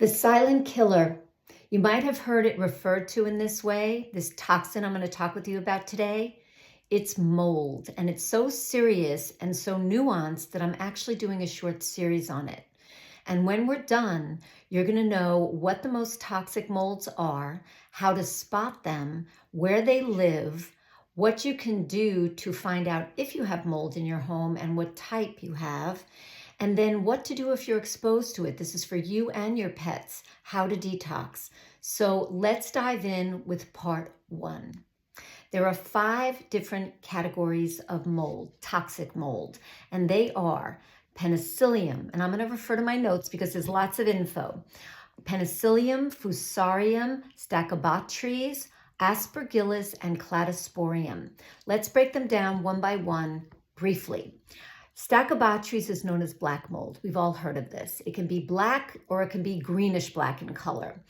The silent killer. You might have heard it referred to in this way, this toxin I'm going to talk with you about today. It's mold, and it's so serious and so nuanced that I'm actually doing a short series on it. And when we're done, you're going to know what the most toxic molds are, how to spot them, where they live, what you can do to find out if you have mold in your home and what type you have, and then what to do if you're exposed to it. This is for you and your pets, how to detox. So let's dive in with part one. There are 5 different categories of mold, toxic mold, and they are Penicillium, and I'm going to refer to my notes because there's lots of info. Penicillium, Fusarium, Stachybotrys, Aspergillus, and Cladosporium. Let's break them down one by one briefly. Stachybotrys is known as black mold. We've all heard of this. It can be black or it can be greenish black in color.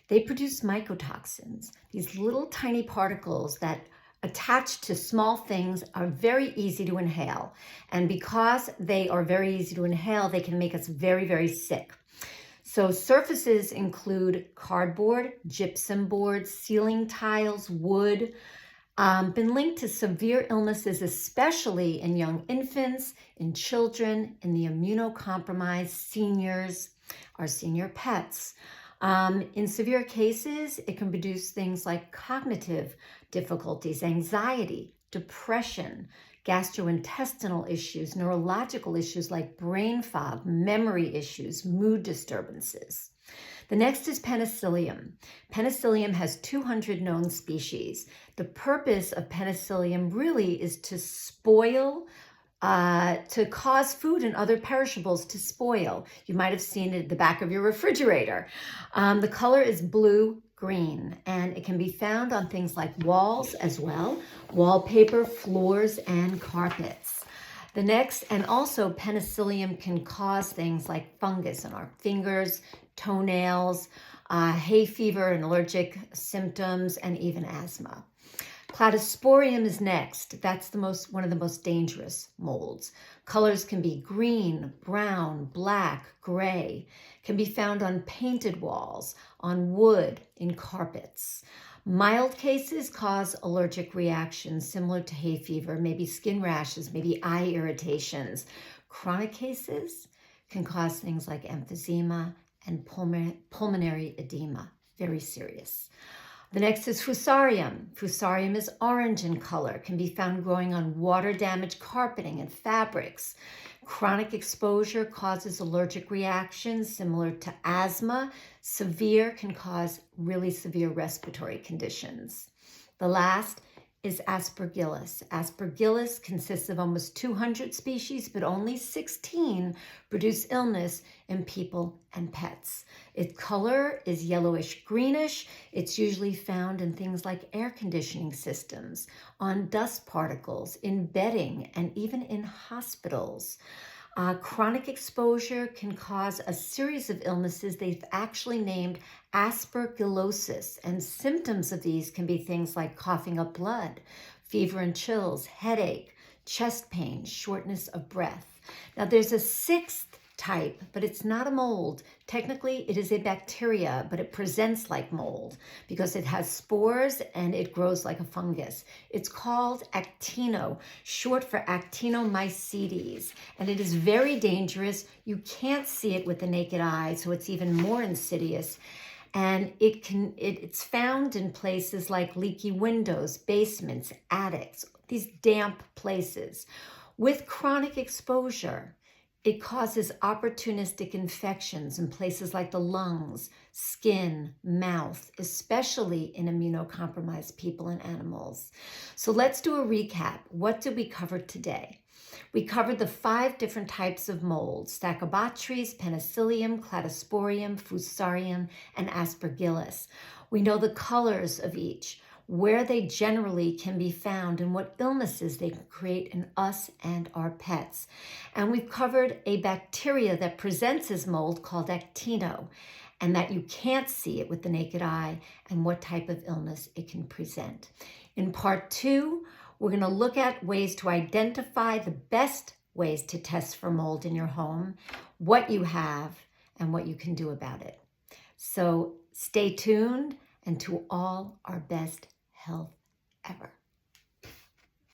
They produce mycotoxins, these little tiny particles that attached to small things are very easy to inhale. And because they are very easy to inhale, they can make us very, very sick. So surfaces include cardboard, gypsum boards, ceiling tiles, wood, been linked to severe illnesses, especially in young infants, in children, in the immunocompromised, seniors, our senior pets. In severe cases, it can produce things like cognitive difficulties, anxiety, depression, gastrointestinal issues, neurological issues like brain fog, memory issues, mood disturbances. The next is Penicillium. Penicillium has 200 known species. The purpose of Penicillium really is to spoil, to cause food and other perishables to spoil. You might have seen it at the back of your refrigerator. The color is blue-green, and it can be found on things like walls as well, wallpaper, floors, and carpets. The next, and also Penicillium can cause things like fungus on our fingers, toenails, hay fever and allergic symptoms, and even asthma. Cladosporium is next. That's one of the most dangerous molds. Colors can be green, brown, black, gray. Can be found on painted walls, on wood, in carpets. Mild cases cause allergic reactions similar to hay fever, maybe skin rashes, maybe eye irritations. Chronic cases can cause things like emphysema and pulmonary edema, very serious. The next is Fusarium. Fusarium is orange in color, can be found growing on water-damaged carpeting and fabrics. Chronic exposure causes allergic reactions similar to asthma. Severe can cause really severe respiratory conditions. The last is Aspergillus. Aspergillus consists of almost 200 species, but only 16 produce illness in people and pets. Its color is yellowish greenish. It's usually found in things like air conditioning systems, on dust particles, in bedding, and even in hospitals. Chronic exposure can cause a series of illnesses they've actually named aspergillosis, and symptoms of these can be things like coughing up blood, fever and chills, headache, chest pain, shortness of breath. Now there's a 6th type, but it's not a mold. Technically, it is a bacteria, but it presents like mold because it has spores and it grows like a fungus. It's called actino, short for actinomycetes, and it is very dangerous. You can't see it with the naked eye, so it's even more insidious. And it's found in places like leaky windows, basements, attics, these damp places. With chronic exposure, it causes opportunistic infections in places like the lungs, skin, mouth, especially in immunocompromised people and animals. So let's do a recap. What did we cover today? We covered the 5 different types of mold: Stachybotrys, Penicillium, Cladosporium, Fusarium, and Aspergillus. We know the colors of each, where they generally can be found, and what illnesses they can create in us and our pets. And we've covered a bacteria that presents as mold called actino, and that you can't see it with the naked eye, and what type of illness it can present. In part 2, we're going to look at ways to identify the best ways to test for mold in your home, what you have, and what you can do about it. So stay tuned, and to all our best health.